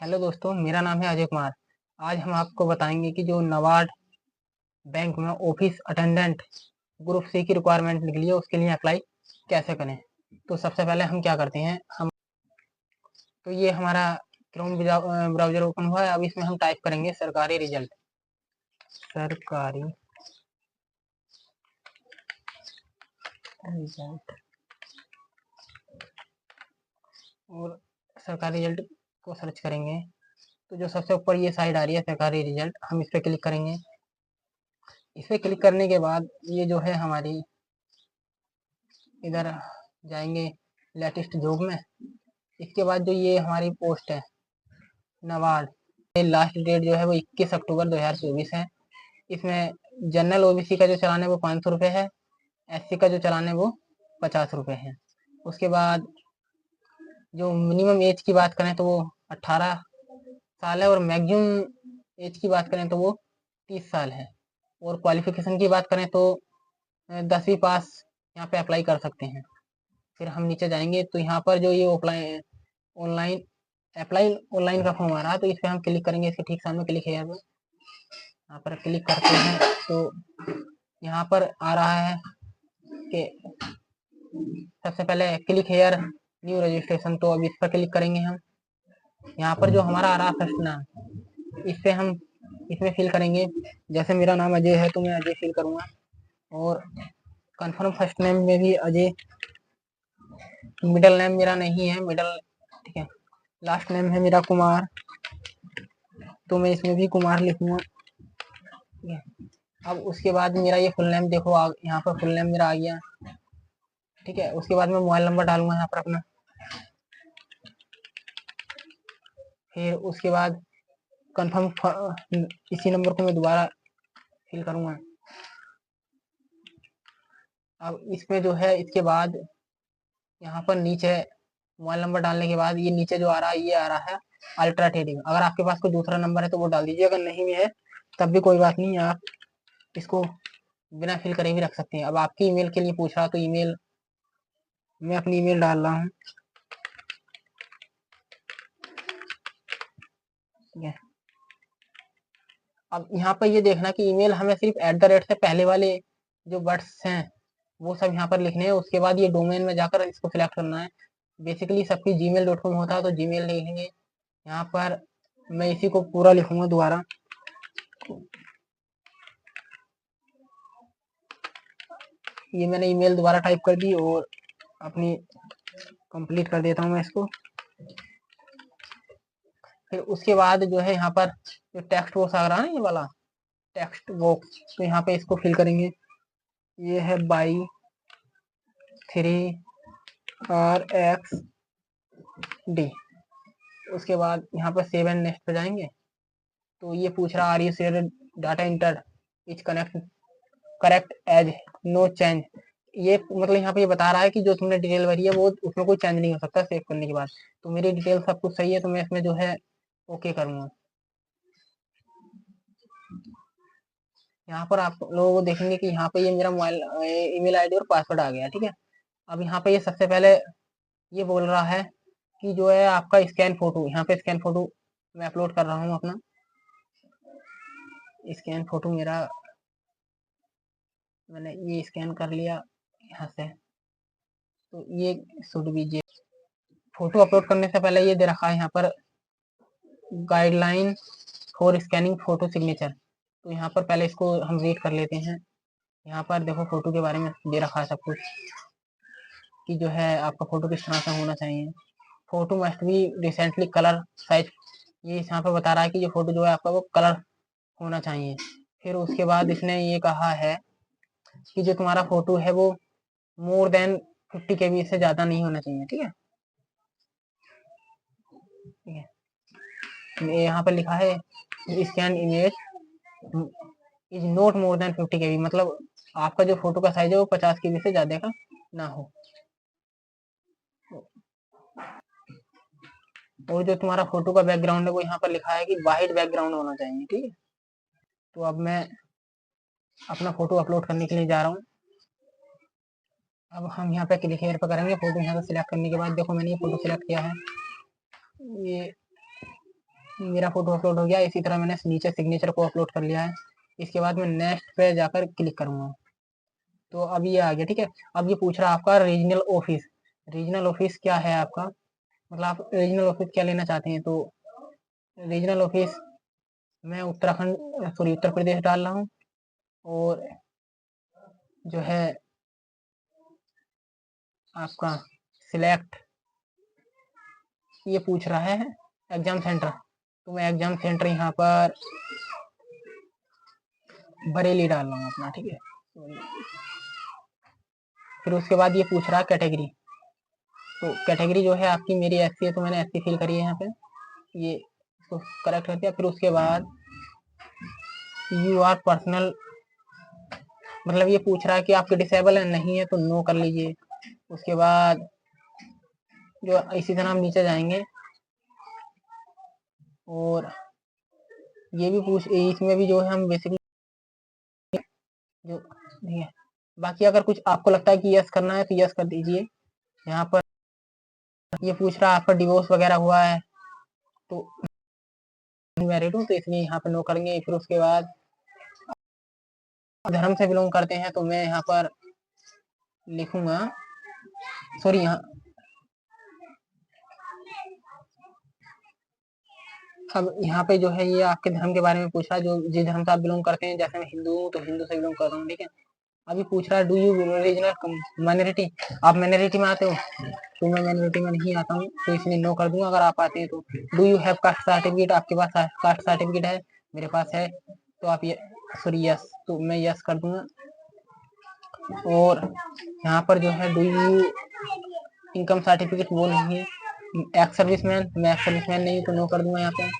Hello दोस्तों, मेरा नाम है अजय कुमार। आज हम आपको बताएंगे कि जो नाबार्ड बैंक में ऑफिस अटेंडेंट ग्रुप सी की रिक्वायरमेंट निकली है, उसके लिए अप्लाई कैसे करें। तो सबसे पहले हम क्या करते हैं, हम तो ये हमारा क्रोम ब्राउजर ओपन हुआ है। अब इसमें हम टाइप करेंगे सरकारी रिजल्ट। सरकारी रिजल्ट और सरकारी रिजल्ट को सर्च करेंगे तो जो सबसे ऊपर ये साइड आ रही है सरकारी रिजल्ट, हम इस पर क्लिक करेंगे। इस पर क्लिक करने के बाद ये जो है हमारी इधर जाएंगे लेटेस्ट जॉब में। इसके बाद जो ये हमारी पोस्ट है नाबार्ड, ये लास्ट डेट जो है वो 21 अक्टूबर 2024 है। इसमें जनरल ओबीसी का जो चालान है वो 500 रुपये है, एससी का जो चालान है वो 50 रुपये है। उसके बाद जो मिनिमम एज की बात करें तो वो 18 साल है और मैक्सिमम एज की बात करें तो वो 30 साल है। और क्वालिफिकेशन की बात करें तो 10वीं पास यहाँ पे अप्लाई कर सकते हैं। फिर हम नीचे जाएंगे तो यहाँ पर जो ये ऑनलाइन अप्लाई ऑनलाइन का फॉर्म आ रहा है, तो इस पर हम क्लिक करेंगे। इसके ठीक सामने क्लिक है, यहाँ पर क्लिक करते हैं तो यहाँ पर आ रहा है कि सबसे पहले क्लिक हेयर न्यू रजिस्ट्रेशन। तो अब इस पर क्लिक करेंगे हम। यहाँ पर जो हमारा आ रहा है फर्स्ट नाम, इस पे हम इसमें फिल करेंगे। जैसे मेरा नाम अजय है तो मैं अजय फिल करूँगा। और कंफर्म फर्स्ट नेम में भी अजय, मिडिल नेम मेरा नहीं है मिडिल, ठीक है। लास्ट नेम है मेरा कुमार, तो मैं इसमें भी कुमार लिखूंगा, ठीक है। अब उसके बाद मेरा ये फुल नेम देखो, यहाँ पर फुल नेम मेरा आ गया, ठीक है। उसके बाद मैं मोबाइल नंबर डालूंगा यहाँ पर अपना। फिर उसके बाद कंफर्म इसी नंबर को मैं दोबारा फिल करूंगा। अब इसमें जो है इसके बाद यहाँ पर नीचे मोबाइल नंबर डालने के बाद ये नीचे जो आ रहा है ये आ रहा है अल्ट्राटेटिव। अगर आपके पास कोई दूसरा नंबर है तो वो डाल दीजिए, अगर नहीं भी है तब भी कोई बात नहीं, आप इसको बिना फिल करे भी रख सकते हैं। अब आपकी ईमेल के लिए पूछ रहा तो ईमेल, मैं अपनी ईमेल डाल रहा हूँ, ठीक है। अब यहाँ पर ये देखना कि ईमेल हमें सिर्फ @ से पहले वाले जो वर्ड्स हैं वो सब यहाँ पर लिखने हैं। उसके बाद ये डोमेन में जाकर इसको सिलेक्ट करना है। बेसिकली सबकी gmail.com होता है तो जीमेल लिखेंगे। यहाँ पर मैं इसी को पूरा लिखूंगा दोबारा। ये मैंने ईमेल दोबारा टाइप कर दी और अपनी कंप्लीट कर देता हूँ मैं इसको। फिर उसके बाद जो है यहाँ पर जो टेक्स्ट बॉक्स आ रहा है ना, ये वाला टेक्स्ट बॉक्स, तो यहाँ पे इसको फिल करेंगे। ये है बाई 3RXD। उसके बाद यहाँ पर सेव एंड नेक्स्ट पे जाएंगे तो ये पूछ रहा are you sure data enter is correct as no change. ये मतलब यहाँ पे ये बता रहा है कि जो तुमने डिटेल भरी है वो उसमें कोई चेंज नहीं हो सकता सेव करने के बाद। तो मेरी डिटेल सब कुछ सही है तो मैं इसमें जो है ओके करूँगा। यहाँ पर आप लोगों को देखेंगे कि यहाँ पे ये मेरा मोबाइल ईमेल आईडी और पासवर्ड आ गया, ठीक है। अब यहाँ पे ये सबसे पहले ये बोल रहा है कि जो है आपका स्कैन फोटो, यहाँ पे स्कैन फोटो मैं अपलोड कर रहा हूँ अपना। स्कैन फोटो मेरा मैंने ये स्कैन कर लिया यहाँ से, तो ये शुड बी फोटो अपलोड करने से पहले ये दे रखा है यहाँ पर guideline for scanning photo signature. तो यहाँ पर पहले इसको हम रीड कर लेते हैं। यहाँ पर देखो फोटो के बारे में दे रखा है सब कुछ कि जो है आपका फोटो किस तरह से होना चाहिए। Photo must be recently colour size, ये यहाँ पर बता रहा है कि जो फोटो जो है आपका वो कलर होना चाहिए। फिर उसके बाद इसने ये कहा है कि जो तुम्हारा फोटो है वो मोर देन 50 KB से ज़्यादा नहीं होना चाहिए, ठीक है। ठीक है, यहाँ पर लिखा है scan image is not more than 50 KB, मतलब आपका जो फोटो का साइज है वो 50 KB से ज़्यादा का ना हो। और जो तुम्हारा फोटो का बैकग्राउंड है वो यहाँ पर लिखा है कि वाइट बैकग्राउंड होना चाहिए, ठीक है। तो अब मैं अपना फोटो अपलोड करने के लिए जा रहा हूँ। अब हम यहाँ पे क्लिक हेयर पर करेंगे। फोटो यहाँ से सिलेक्ट करने के बाद देखो मैंने ये फोटो सिलेक्ट किया है, ये मेरा फोटो अपलोड हो गया। इसी तरह मैंने नीचे सिग्नेचर को अपलोड कर लिया है। इसके बाद मैं नेक्स्ट पे जाकर क्लिक करूँगा, तो अब ये आ गया। ठीक है, अब ये पूछ रहा है आपका रीजनल ऑफिस। रीजनल ऑफिस क्या है आपका, मतलब आप रीजनल ऑफिस क्या लेना चाहते हैं। तो रीजनल ऑफिस मैं उत्तराखंड सॉरी उत्तर प्रदेश डाल रहा हूँ, और जो है आपका सिलेक्ट ये पूछ रहा है एग्जाम सेंटर, तो मैं एग्जाम सेंटर यहाँ पर बरेली डाल रहा हूँ अपना। ठीक है, फिर उसके बाद ये पूछ रहा है कैटेगरी। तो कैटेगरी जो है आपकी मेरी एससी है, तो मैंने एससी फिल करी है यहाँ पे, ये इसको करेक्ट कर दिया। फिर उसके बाद यू आर पर्सनल, मतलब ये पूछ रहा है कि आपके डिसेबल है, नहीं है तो नो कर लीजिए। उसके बाद जो इसी तरह हम नीचे जाएंगे, और ये भी पूछ इसमें भी जो है हम बेसिकली जो नहीं है। बाकी अगर कुछ आपको लगता है कि यस करना है तो यस कर दीजिए। यहाँ पर ये पूछ रहा है आपका डिवोर्स वगैरह हुआ है, तो मैरिड हूँ तो इसलिए यहाँ पे नो करेंगे। फिर उसके बाद धर्म से बिलोंग करते हैं, तो मैं यहाँ पर लिखूंगा सॉरी यहाँ अब यहाँ पे जो है ये आपके धर्म के बारे में पूछ रहा है, जो जिस धर्म से आप बिलोंग करते हैं। जैसे मैं हिंदू हूँ तो हिंदू से बिलोंग कर रहा हूँ। ठीक है, अभी पूछ रहा है डू यू रीजनल माइनॉरिटी, आप माइनॉरिटी में आते हो, तो मैं माइनॉरिटी में नहीं आता हूँ, तो इसलिए नो कर दूंगा। अगर आप आते हैं तो do you have caste certificate, आपके पास कास्ट सर्टिफिकेट है, मेरे पास है, तो आप ये सॉरी यस, तो मैं यस कर दूंगा। और यहाँ पर जो है डू यू इनकम सर्टिफिकेट, वो नहीं है। एक्स सर्विसमैन, मैं एक्स सर्विसमैन नहीं, तो नो कर दूंगा यहाँ पे।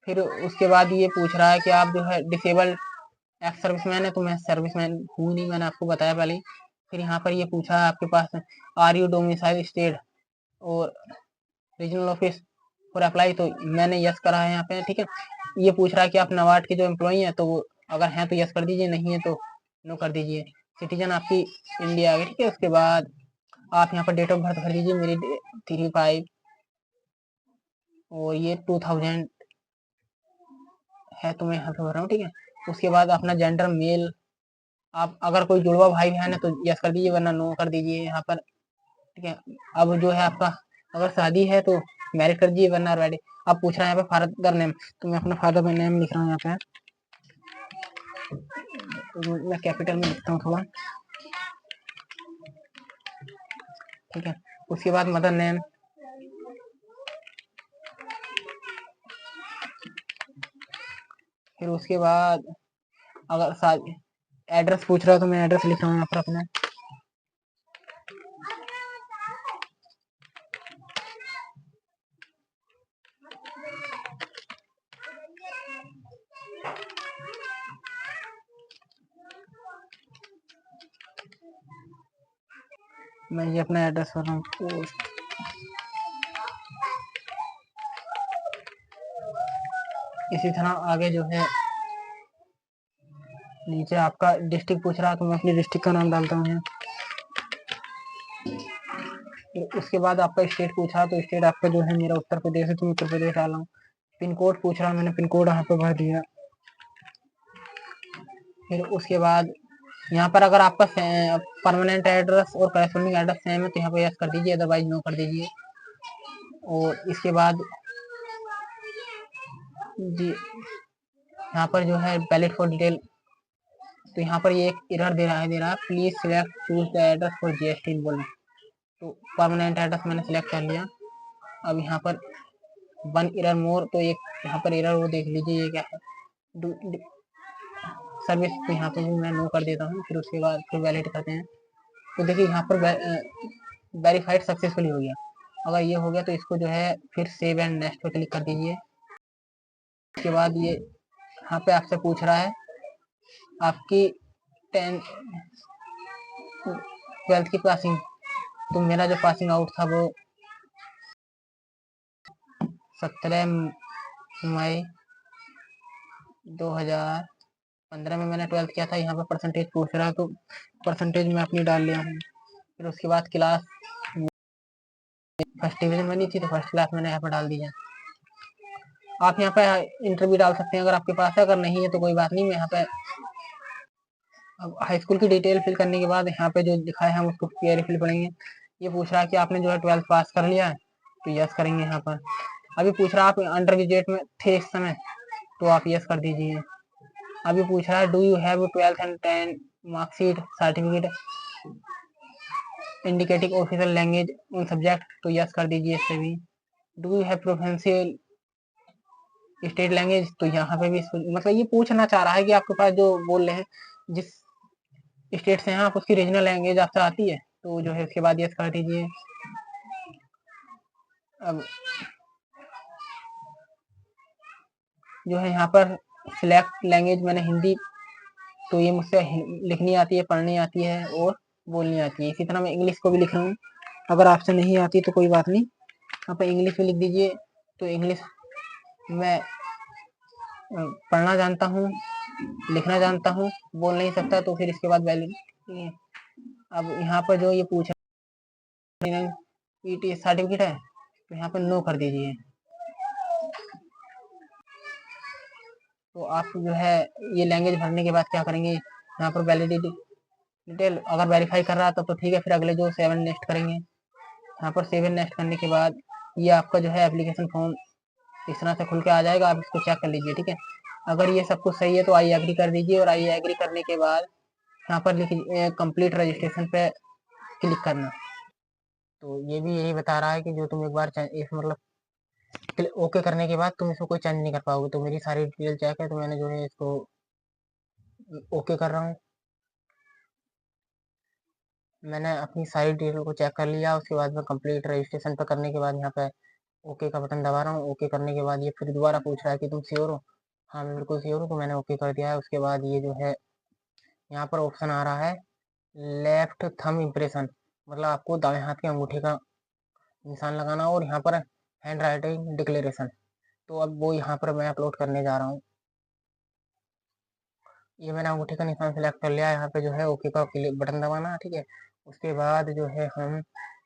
फिर उसके बाद ये पूछ रहा है कि आप जो है डिसेबल्ड एक्स सर्विसमैन है, तो मैं सर्विसमैन हूँ नहीं, मैंने आपको बताया पहले ही। फिर यहाँ पर ये पूछा है आपके पास आर यू डोमिसाइल स्टेट और रीजनल ऑफिस फॉर अप्लाई, तो मैंने यस करा है यहाँ पे। ठीक है, ये पूछ रहा है कि आप नवाट के जो एम्प्लॉई हैं, तो वो अगर हैं तो यस कर दीजिए, नहीं है तो नो कर दीजिए। सिटीजन आपकी इंडिया आ गई। ठीक है, उसके बाद आप यहाँ पर डेट ऑफ बर्थ भर दीजिए, मेरी 35 और ये 2000 है, तो मैं यहाँ पे भर रहा हूँ। ठीक है, उसके बाद अपना जेंडर मेल, आप अगर कोई जुड़वा भाई बहन है तो यस कर दीजिए, वरना नो कर दीजिए यहाँ पर। ठीक है, अब जो है आपका अगर शादी है तो मैरिज कर दीजिए, वरना रेडी। अब पूछ रहा है यहाँ पे फादर नेम, तो मैं अपना फादर नेम लिख रहा हूँ यहाँ पे, तो मैं कैपिटल में लिखता हूँ थोड़ा। ठीक है, उसके बाद मदर नेम, फिर उसके बाद अगर एड्रेस पूछ रहा है तो मैं एड्रेस लिख रहा हूँ यहाँ पर अपना। मैं ये अपना एड्रेस भर रहा हूँ पोस्ट। इसी तरह आगे जो है नीचे आपका डिस्ट्रिक्ट पूछ रहा है, तो मैं अपनी डिस्ट्रिक्ट का नाम डालता हूँ। उसके बाद आपका स्टेट पूछा, तो स्टेट आपका जो है मेरा उत्तर प्रदेश है, तो मैं उत्तर प्रदेश डाला हूँ। पिन कोड पूछ रहा, मैंने पिन कोड यहाँ पे भर दिया। फिर उसके बाद यहाँ पर अगर आपका परमानेंट एड्रेस और करेस्पॉन्डिंग एड्रेस सेम है तो यहाँ पे यस कर दीजिए, अदरवाइज नो कर दीजिए। और इसके बाद जी यहाँ पर जो है वैलिड फॉर डिटेल, तो यहाँ पर ये एक एरर दे रहा है please select choose the address for GST involve. तो परमानेंट एड्रेस मैंने सिलेक्ट कर लिया। अब यहाँ पर वन एरर मोर, तो एक यहाँ पर एरर वो देख लीजिए ये क्या है सर्विस, तो यहाँ पर भी मैं नो कर देता हूँ। फिर उसके बाद फिर वैलिड करते हैं, तो देखिए यहाँ पर वेरीफाइड सक्सेसफुली हो गया। अगर ये हो गया तो इसको जो है फिर सेव एंड नेक्स्ट पे क्लिक कर दीजिए। उसके बाद ये यहाँ पे आपसे पूछ रहा है आपकी 12th की पासिंग। तो मेरा जो पासिंग आउट था वो 17 मई 2015 में मैंने 12th किया था। यहाँ पे परसेंटेज पूछ रहा है तो परसेंटेज मैं अपनी डाल लिया हूँ। फिर उसके बाद क्लास फर्स्ट डिवीजन बनी थी तो फर्स्ट क्लास मैंने यहाँ पर डाल दिया। आप यहाँ पे इंटर भी डाल सकते हैं अगर आपके पास है, अगर नहीं है तो कोई बात नहीं। मैं यहाँ पे अब हाई स्कूल की डिटेल फिल करने के बाद यहाँ पे जो लिखा है हम उसको क्लियर फिल करेंगे। ये पूछ रहा है कि आपने जो है 12th पास कर लिया है तो यस करेंगे यहाँ पर। अभी पूछ रहा है आप अंडर ग्रेजुएट में थे इस समय तो आप यस कर दीजिए। अभी पूछ रहा है do you have 12th and 10 marksheet certificate indicating official language उन सब्जेक्ट तो यस कर दीजिए इससे भी। Do you have proficient state language तो यहाँ पे भी मतलब ये पूछना चाह रहा है कि आपके पास जो बोल रहे हैं जिस स्टेट से हैं आप उसकी रीजनल लैंग्वेज आपसे आती है तो जो है उसके बाद यस कर दीजिए। अब जो है यहाँ पर सिलेक्ट लैंग्वेज मैंने हिंदी तो ये मुझसे लिखनी आती है, पढ़नी आती है और बोलनी आती है। इसी तरह मैं इंग्लिश को भी लिख रहा हूँ, अगर आपसे नहीं आती तो कोई बात नहीं आप इंग्लिश में लिख दीजिए। तो इंग्लिश मैं पढ़ना जानता हूँ, लिखना जानता हूँ, बोल नहीं सकता तो फिर इसके बाद वैलिड। अब यहाँ पर जो ये पूछा पीटी सर्टिफिकेट है तो यहाँ पर नो कर दीजिए। तो आप जो है ये लैंग्वेज भरने के बाद क्या करेंगे, यहाँ पर वैलिडिटी डिटेल अगर वेरीफाई कर रहा तो ठीक है, फिर अगले जो 7 नेक्स्ट करेंगे। यहाँ पर 7 नेक्स्ट करने के बाद ये आपका जो है एप्लीकेशन फॉर्म इस तरह से खुल के आ जाएगा, आप इसको चेक कर लीजिए। ठीक है, अगर ये सब कुछ सही है तो आई एग्री कर दीजिए और आई एग्री करने के बाद यहाँ पर लिखिए कंप्लीट रजिस्ट्रेशन पे क्लिक करना। तो ये भी यही बता रहा है कि जो तुम एक बार इस मतलब ओके करने के बाद तुम इसको कोई चेंज नहीं कर पाओगे। तो मेरी सारी डिटेल चेक है तो मैंने जो है इसको ओके कर रहा हूँ। मैंने अपनी सारी डिटेल को चेक कर लिया, उसके बाद मैं कंप्लीट रजिस्ट्रेशन पर करने के बाद यहाँ पे ओके का बटन दबा रहा हूँ। ओके करने के बाद ये फिर दोबारा पूछ रहा है कि तुम श्योर हो। हाँ मैं बिल्कुल श्योर हूँ, तो मैंने ओके कर दिया है। उसके बाद ये जो है यहाँ पर ऑप्शन आ रहा है लेफ्ट थंब इम्प्रेशन, मतलब आपको दाएं हाथ के अंगूठे का निशान लगाना और यहाँ पर हैंड राइटिंग डिक्लेरेशन। तो अब वो यहाँ पर मैं अपलोड करने जा रहा हूँ। ये मैंने अंगूठे का निशान सेलेक्ट कर लिया। यहाँ पे जो है ओके का बटन दबाना है। ठीक है, उसके बाद जो है हम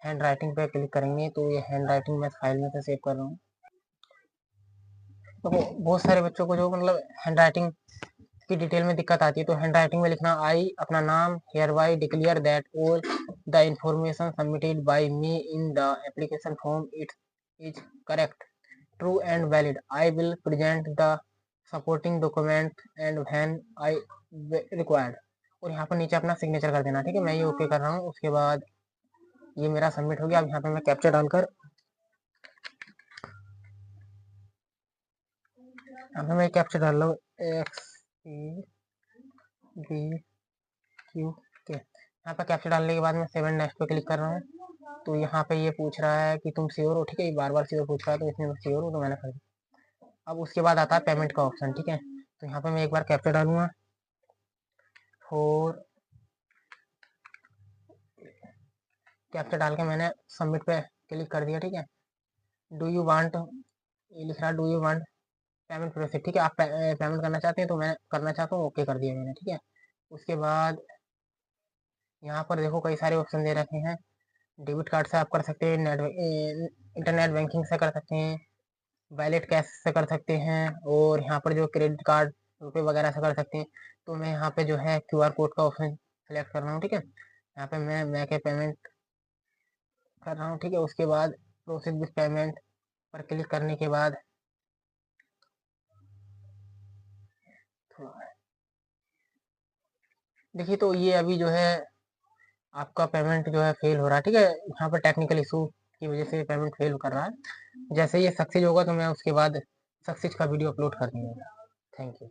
हैंड राइटिंग पे क्लिक करेंगे। तो ये हैंड राइटिंग मैं फाइल में से सेव कर रहा हूँ। तो बहुत सारे बच्चों को जो मतलब हैंड राइटिंग की डिटेल में दिक्कत आती है तो हैंड राइटिंग में लिखना आई अपना नाम hereby declare that all the information submitted by me in the application form it is correct true and valid I will present the supporting document and when I required. और यहाँ पर नीचे अपना signature कर देना। ठीक है, मैं ये ओके कर रहा हूँ। उसके बाद ये मेरा सबमिट हो गया। अब यहाँ पे मैं कैप्चा डालकर यहाँ पे मैं कैप्चा डाल रहा हूँ XEBQ के। यहाँ पर कैप्चा डालने के बाद मैं 7 नेक्स्ट पे क्लिक कर रहा हूँ। तो यहाँ पे ये पूछ रहा है कि तुम श्योर हो। ठीक है, बार बार श्योर पूछ रहा है तो इसमें मैं श्योर हूँ तो मैंने कर दिया। अब उसके बाद आता है पेमेंट का ऑप्शन। ठीक है, तो यहाँ पे मैं एक बार कैप्चा डालूंगा और कैप्चा डाल के मैंने सबमिट पे क्लिक कर दिया। ठीक है, डू यू वांट ये लिख रहा है do you want payment process. ठीक है, आप पेमेंट करना चाहते हैं तो मैं करना चाहता हूँ, ओके कर दिया मैंने। ठीक है, उसके बाद यहाँ पर देखो कई सारे ऑप्शन दे रखे हैं। डेबिट कार्ड से आप कर सकते हैं, इंटरनेट बैंकिंग से कर सकते हैं, वैलेट कैश से कर सकते हैं और यहाँ पर जो क्रेडिट कार्ड रुपए वगैरह से कर सकते हैं। तो मैं यहाँ पे जो है QR कोड का ऑप्शन सेलेक्ट कर रहा हूँ। ठीक है, यहाँ पे मैं के पेमेंट कर रहा हूँ। ठीक है, उसके बाद प्रोसेस विथ पेमेंट पर क्लिक करने के बाद देखिए तो ये अभी जो है आपका पेमेंट जो है फेल हो रहा है। ठीक है, यहाँ पर टेक्निकल इशू की वजह से पेमेंट फेल कर रहा है। जैसे ये सक्सेस होगा तो मैं उसके बाद सक्सेस का वीडियो अपलोड कर दूंगा। Thank you.